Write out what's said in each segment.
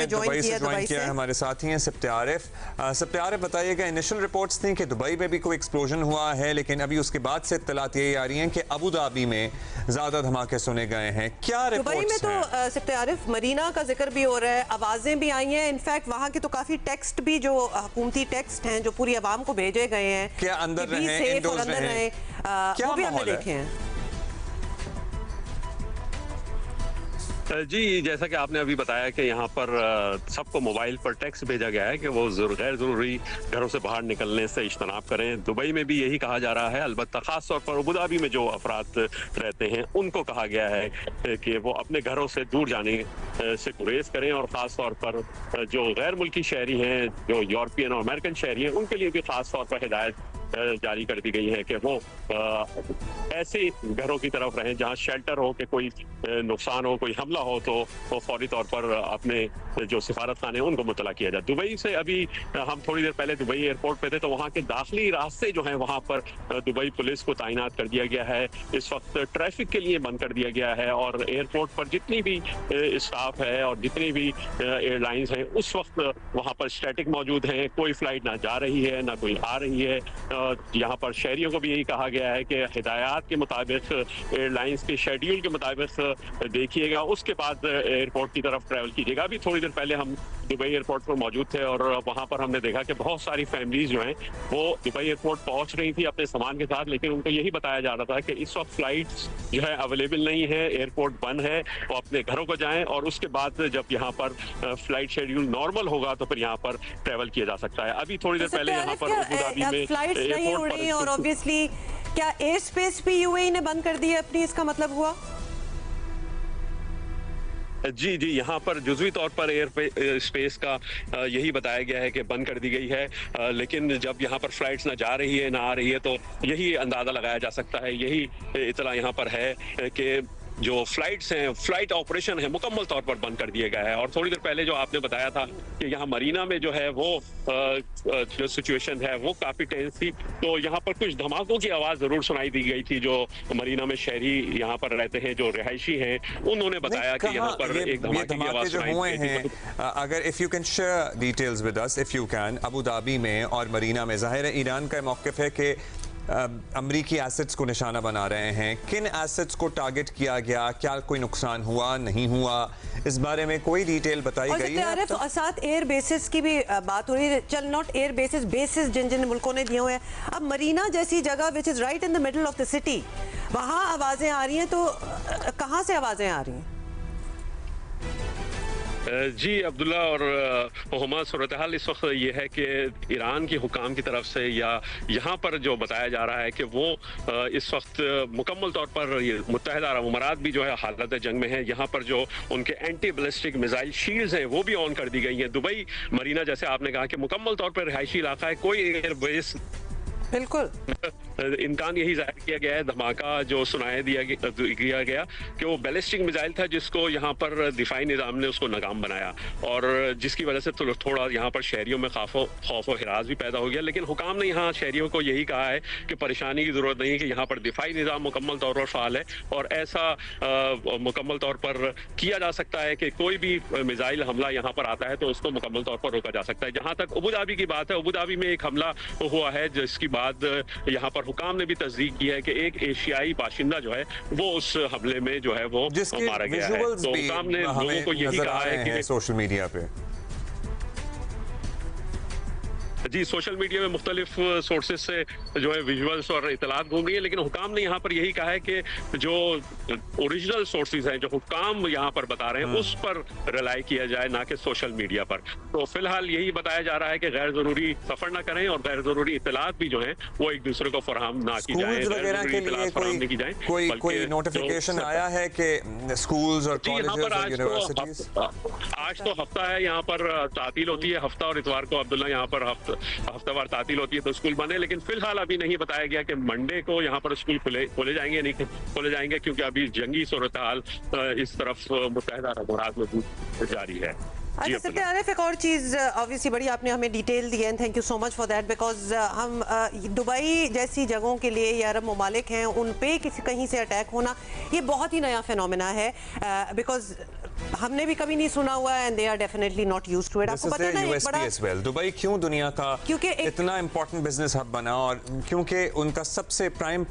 हमें ज्वाइन किया दुबई से। हमारे साथ ही हैं सिप्ते आरिफ। सिप्ते आरिफ, बताइएगा, इनिशियल रिपोर्ट्स थी कि दुबई में भी कोई एक्सप्लोजन हुआ है, लेकिन अभी उसके बाद से इत्तलात यही आ रही हैं कि अबू धाबी में ज्यादा धमाके सुने गए हैं। क्या दुबई में तो सिप्ते आरिफ मरीना का जिक्र भी हो रहा है, आवाजें भी आई हैं, इनफैक्ट वहाँ के तो काफी टेक्स्ट भी जो हुकूमती टेक्स्ट हैं जो पूरी आवाम को भेजे गए हैं, क्या अंदर रहे, इंडोर्स रहे, वो भी हमने देखे हैं। जी, जैसा कि आपने अभी बताया कि यहाँ पर सबको मोबाइल पर टेक्स्ट भेजा गया है कि वो गैर ज़रूरी घरों से बाहर निकलने से इज्तनाब करें। दुबई में भी यही कहा जा रहा है, अलबत्ता ख़ास तौर पर अबू धाबी में जो अफराद रहते हैं उनको कहा गया है कि वो अपने घरों से दूर जाने से गुरेज करें, और ख़ास तौर पर जो गैर मुल्की शहरी हैं, जो यूरोपियन और अमेरिकन शहरी हैं, उनके लिए भी ख़ास तौर पर हिदायत जारी कर दी गई है कि वो ऐसे घरों की तरफ रहें जहां शेल्टर हो, कि कोई नुकसान हो, कोई हमला हो तो वो फौरी तौर पर अपने जो सिफारत खाने उनको मुतला किया जाए। दुबई से अभी हम थोड़ी देर पहले दुबई एयरपोर्ट पे थे, तो वहाँ के दाखिली रास्ते जो हैं वहाँ पर दुबई पुलिस को तैनात कर दिया गया है। इस वक्त ट्रैफिक के लिए बंद कर दिया गया है, और एयरपोर्ट पर जितनी भी स्टाफ है और जितनी भी एयरलाइंस हैं उस वक्त वहाँ पर स्टैटिक मौजूद हैं। कोई फ्लाइट ना जा रही है ना कोई आ रही है। यहाँ पर शहरियों को भी यही कहा गया है कि हिदायत के मुताबिक, एयरलाइंस के शेड्यूल के मुताबिक देखिएगा, उसके बाद एयरपोर्ट की तरफ ट्रैवल कीजिएगा। अभी थोड़ी देर पहले हम दुबई एयरपोर्ट पर मौजूद थे, और वहाँ पर हमने देखा कि बहुत सारी फैमिलीज जो हैं वो दुबई एयरपोर्ट पहुँच रही थी अपने सामान के साथ, लेकिन उनको यही बताया जा रहा था कि इस वक्त फ्लाइट्स जो है अवेलेबल नहीं है, एयरपोर्ट बंद है, वो अपने घरों को जाएं, और उसके बाद जब यहाँ पर फ्लाइट शेड्यूल नॉर्मल होगा तो फिर यहाँ पर ट्रैवल किया जा सकता है। अभी थोड़ी देर पहले यहाँ पर अबू धाबी में फ्लाइट्स नहीं उड़ी, और ऑब्वियसली क्या एयर स्पेस भी यूएई ने बंद कर दी है अपनी, इसका मतलब हुआ? जी, यहाँ पर जुज़वी तौर पर एयर स्पेस का यही बताया गया है कि बंद कर दी गई है, लेकिन जब यहाँ पर फ्लाइट्स ना जा रही है ना आ रही है तो यही अंदाज़ा लगाया जा सकता है, यही इतला यहाँ पर है कि जो फ्लाइट्स हैं, फ्लाइट ऑपरेशन है, मुकम्मल तौर पर बंद कर दिया गया है। और थोड़ी देर पहले जो आपने बताया था कि यहाँ मरीना में जो है वो जो सिचुएशन है वो काफ़ी टेंस थी, तो यहाँ पर कुछ धमाकों की आवाज़ ज़रूर सुनाई दी गई थी। जो मरीना में शहरी यहाँ पर रहते हैं, जो रिहायशी हैं, उन्होंने बताया कि यहाँ पर एक धमाके की आवाज़ सुनाई दी थी। अगर if you can share details with us, if you can, Abu Dhabi में और मरीना में ज़ाहिर है ईरान का मौक़िफ़ है कि अमरीकी एसेट्स को निशाना बना रहे हैं। किन एसेट्स को टारगेट किया गया, क्या कोई नुकसान हुआ, नहीं हुआ, इस बारे में कोई डिटेल बताई गई है? साथ एयर बेसिस की भी बात हो रही है, चल नॉट एयर बेसिस, बेसिस जिन जिन मुल्कों ने दिए हुए हैं। अब मरीना जैसी जगह which is right in the middle of the city, वहाँ आवाज़ें आ रही हैं, तो कहाँ से आवाज़ें आ रही हैं? जी अब्दुल्ला और मोहम्मद, सूरत हाल इस वक्त ये है कि ईरान की हुकाम की तरफ से या यहाँ पर जो बताया जा रहा है कि वो इस वक्त मुकम्मल तौर पर मुत्तहिदा अरब अमारात भी जो है हालत जंग में है। यहाँ पर जो उनके एंटी बैलिस्टिक मिसाइल शील्ड्स हैं वो भी ऑन कर दी गई हैं। दुबई मरीना, जैसे आपने कहा कि मुकम्मल तौर पर रिहायशी इलाका है, कोई एयर बेस बिल्कुल इम्कान यही जाहिर किया गया है। धमाका जो सुनाया किया गया कि वो बैलिस्टिक मिसाइल था, जिसको यहाँ पर दिफाई निज़ाम ने उसको नाकाम बनाया, और जिसकी वजह से थोड़ा यहाँ पर शहरियों में खौफ और हिरास भी पैदा हो गया। लेकिन हुकाम ने यहाँ शहरियों को यही कहा है कि परेशानी की ज़रूरत नहीं है, कि यहाँ पर दिफाई निज़ाम मुकम्मल तौर पर फ़ाल है, और ऐसा मुकम्मल तौर पर किया जा सकता है कि कोई भी मिसाइल हमला यहाँ पर आता है तो उसको मुकम्मल तौर पर रोका जा सकता है। जहाँ तक अबू धाबी की बात है, अबू धाबी में एक हमला हुआ है, जिसकी बाद यहाँ पर हुकाम ने भी तस्दीक की है कि एक एशियाई बाशिंदा जो है वो उस हमले में जो है वो मारा गया है। तो हुकाम ने लोगों को यही कहा है कि सोशल मीडिया पे, जी सोशल मीडिया में मुख्तलिफ सोर्सेज से जो है विजुअल्स और इतलात घूम रही है, लेकिन हुकाम ने यहाँ पर यही कहा है कि जो ओरिजिनल सोर्सेज हैं, जो हुकाम यहाँ पर बता रहे हैं, उस पर रिलाई किया जाए, ना कि सोशल मीडिया पर। तो फिलहाल यही बताया जा रहा है कि गैर जरूरी सफर ना करें, और गैर जरूरी इतलात भी जो है वो एक दूसरे को फराहम ना की जाए, कोई नोटिफिकेशन आया है कि स्कूल्स और कॉलेजेस और यूनिवर्सिटीज? आज तो हफ्ता है, यहाँ पर तातील होती है हफ्ता और इतवार को अब्दुल्ला यहाँ पर हफ्तावार तातील होती है, तो स्कूल बंद है। लेकिन फिलहाल अभी नहीं बताया गया कि मंडे को यहाँ पर स्कूल खोले जाएंगे, नहीं खोले जाएंगे, क्योंकि अभी जंगी सूरत हाल इस तरफ मुत्तहिदा अरब अमारात में जारी है। अच्छा सिप्ते आरिफ, एक और चीज़ ऑब्वियसली बड़ी आपने हमें डिटेल दी है, thank you so much for that, because हम दुबई जैसी जगहों के लिए या अरब ममालिक हैं उन पे कहीं से अटैक होना ये बहुत ही नया फिनोमेना है, बिकॉज हमने भी कभी नहीं सुना हुआ है, and they are definitely not used to it. This आपको is पता है their ना, एक USP बड़ा as well. दुबई क्यों दुनिया का क्योंकि इतना इंपॉर्टेंट बिजनेस हब बना, और क्योंकि उनका सबसे prime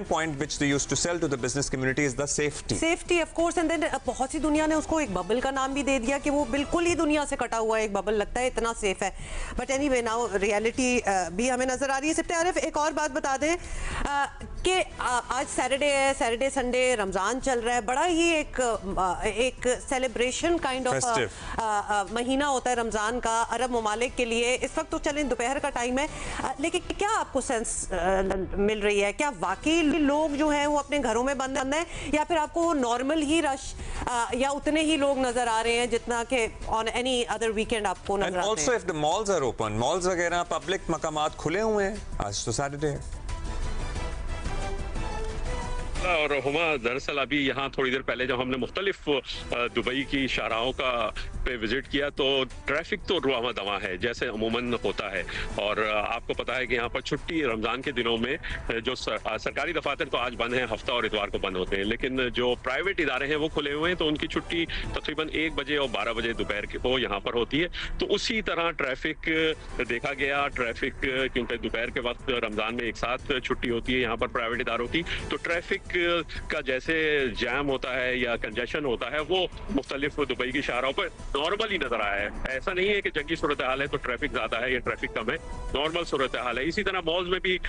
point which they used to sell to the business community is the safety of course, and then बहुत सी दुनिया ने उसको एक बबल का नाम भी दे दिया कि वो बिल्कुल ही दुनिया से कटा हुआ है, एक बबल लगता है, इतना सेफ है। बट एनीवे नाउ रियलिटी भी हमें नजर आ रही है। सिप्ते आरिफ, एक और बात बता दें कि आज सैटरडे है, सैटरडे संडे रमजान चल रहा है, बड़ा ही एक सेलिब्रेशन काइंड ऑफ महीना होता है रमजान का अरब ममालिक के लिए। इस वक्त तो चलें दोपहर का टाइम है, लेकिन क्या आपको सेंस मिल रही है, क्या वाकई लोग जो हैं वो अपने घरों में बंद है, या फिर आपको नॉर्मल ही रश या उतने ही लोग नजर आ रहे हैं जितना कि ऑन एनी अदर वीकेंड आपको नजर आते हैं? Also if the malls are open, malls वगैरह पब्लिक मकामात खुले हुए हैं, आज तो सैटरडे है। और हुमा, दरअसल अभी यहाँ थोड़ी देर पहले जब हमने मुख्तलिफ दुबई की शाहराहों का पे विजिट किया तो ट्रैफिक तो रुआमा दवा है जैसे अमूमन होता है। और आपको पता है कि यहाँ पर छुट्टी रमज़ान के दिनों में जो सरकारी दफातर तो आज बंद हैं, हफ्ता और इतवार को बंद होते हैं, लेकिन जो प्राइवेट इदारे हैं वो खुले हुए हैं, तो उनकी छुट्टी तकरीबन 1 बजे और 12 बजे दोपहर को यहाँ पर होती है। तो उसी तरह ट्रैफिक देखा गया, ट्रैफिक क्योंकि दोपहर के वक्त रमज़ान में एक साथ छुट्टी होती है यहाँ पर प्राइवेट इदारों की, तो ट्रैफिक का जैसे जैम होता है या कंजेशन होता है वो मुख्तलिफ दुबई की शाहराहों पर नॉर्मल ही नजर आया है। ऐसा नहीं है कि जंगी सूरत हाल है तो ट्रैफिक ज्यादा है या ट्रैफिक कम है, नॉर्मल सूरत हाल है। इसी तरह मॉल्स में भी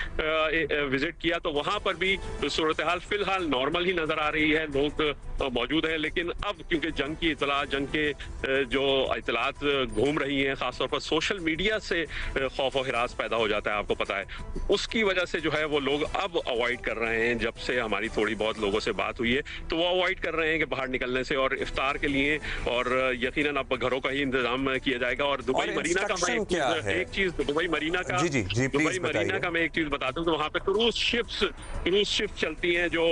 विजिट किया तो वहां पर भी सूरत हाल फिलहाल नॉर्मल ही नजर आ रही है, लोग मौजूद हैं। लेकिन अब क्योंकि जंग की इतला, जंग के जो इतलात घूम रही हैं, खासतौर पर सोशल मीडिया से खौफ और हिरास पैदा हो जाता है, आपको पता है, उसकी वजह से जो है वो लोग अब अवॉइड कर रहे हैं। जब से हमारी थोड़ी बहुत लोगों से बात हुई है तो वो अवॉइड कर रहे हैं कि बाहर निकलने से, और इफ्तार के लिए और यकीनन अब घरों का ही इंतजाम किया जाएगा। और दुबई मरीना का मैं एक चीज दुबई मरीना का दुबई मरीना का मैं एक चीज बता दूं तो वहाँ पे क्रूज शिप्स चलती हैं जो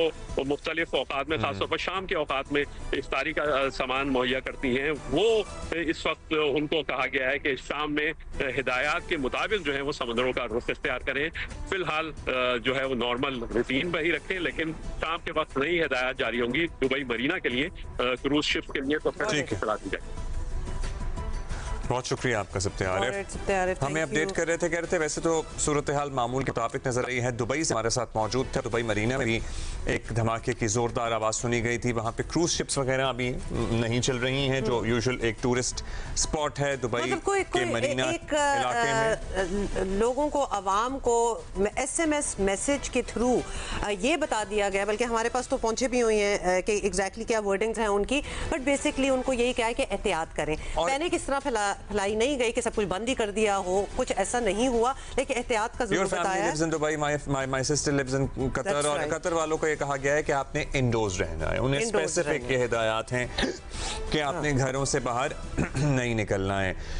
मुख्तलिफ औकात में, खासतौर पर शाम के औकात में इफ्तारी का सामान मुहैया करती हैं। वो इस वक्त उनको कहा गया है कि शाम में हिदायत के मुताबिक जो है वो समुद्रों का रुख इख्तियार करें। फिलहाल जो है वो नॉर्मल रूटीन पर ही रखें, लेकिन शाम के वक्त नई हिदायत जारी होंगी दुबई मरीना के लिए, क्रूज शिप के लिए, तो फिर चला दी जाए। बहुत शुक्रिया आपका सिप्ते आरिफ, हमें अपडेट कर रहे थे। कह रहे थे वैसे तो सूरत हाल मामूल के मुताबिक नजर आई है। दुबई से हमारे साथ मौजूद थे, दुबई मरीना में भी एक धमाके की जोरदार आवाज़ सुनी गई थी। वहाँ पे क्रूज शिप्स वगैरह अभी नहीं चल रही हैं, जो यूजुअल एक टूरिस्ट स्पॉट है दुबई के मरीना इलाके में। लोगों को, आवाम को SMS मैसेज के थ्रू ये बता दिया गया, बल्कि हमारे पास तो पहुंचे भी हुई हैं कि एग्जैक्टली क्या वर्डिंग्स हैं उनकी, बट बेसिकली उनको यही कहा है कि एहतियात करें। पैनिक इस तरह फैलाई नहीं गई कि सब कुछ बंद ही कर दिया हो, कुछ ऐसा नहीं हुआ, लेकिन एहतियात का जरूर बताया है। Dubai, my sister lives in Qatar, और कतर वालों को ये कहा गया है कि आपने इंडोर्स रहना है। उन्हें स्पेसिफिक हिदायत हैं कि आपने घरों से बाहर नहीं निकलना है।